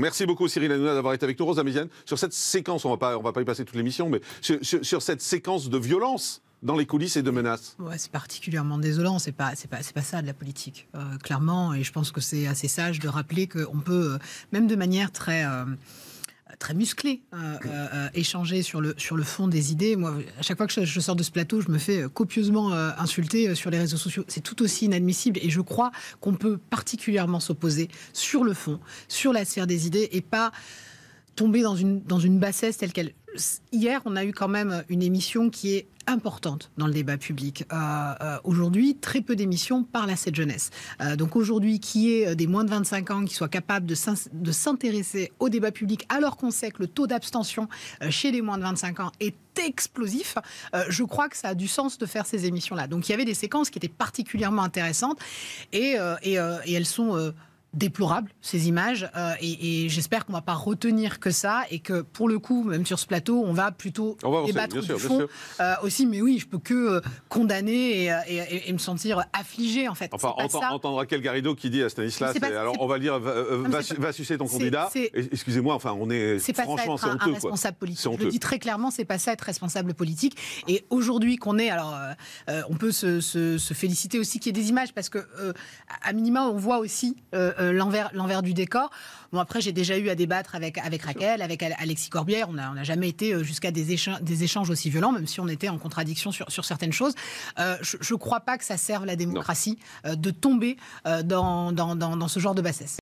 Merci beaucoup Cyril Hanouna d'avoir été avec nous. Rosa Méziane, sur cette séquence, on va pas y passer toute l'émission, mais sur cette séquence de violence dans les coulisses et de menaces. Ouais, c'est particulièrement désolant, c'est pas ça de la politique, clairement, et je pense que c'est assez sage de rappeler qu'on peut, même de manière très musclée, échanger sur le fond des idées. Moi, à chaque fois que je sors de ce plateau, je me fais copieusement insulter sur les réseaux sociaux. C'est tout aussi inadmissible, et je crois qu'on peut particulièrement s'opposer sur le fond, sur la sphère des idées, et pas tomber dans une bassesse telle qu'elle. Hier, on a eu quand même une émission qui est importante dans le débat public. Aujourd'hui, très peu d'émissions parlent à cette jeunesse. Donc aujourd'hui, qui est des moins de 25 ans, qui soient capables de s'intéresser au débat public, alors qu'on sait que le taux d'abstention chez les moins de 25 ans est explosif, je crois que ça a du sens de faire ces émissions-là. Donc il y avait des séquences qui étaient particulièrement intéressantes, et elles sont déplorables, ces images, et j'espère qu'on ne va pas retenir que ça, et que pour le coup, même sur ce plateau, on va plutôt débattre du fond aussi. Mais oui, je peux que condamner et me sentir affligée, en fait. Enfin, entendre Raquel Garrido qui dit à Stanislas, alors on va dire va sucer ton candidat. Excusez-moi, enfin on est franchement, c'est honteux, un responsable politique. Je le dis très clairement, c'est pas ça être responsable politique. Et aujourd'hui qu'on est, alors on peut se féliciter aussi qu'il y ait des images, parce que à minima on voit aussi l'envers du décor. Bon, après, j'ai déjà eu à débattre avec Raquel, avec Alexis Corbière. On n'a jamais été jusqu'à des échanges aussi violents, même si on était en contradiction sur certaines choses. Je ne crois pas que ça serve la démocratie de tomber dans ce genre de bassesse.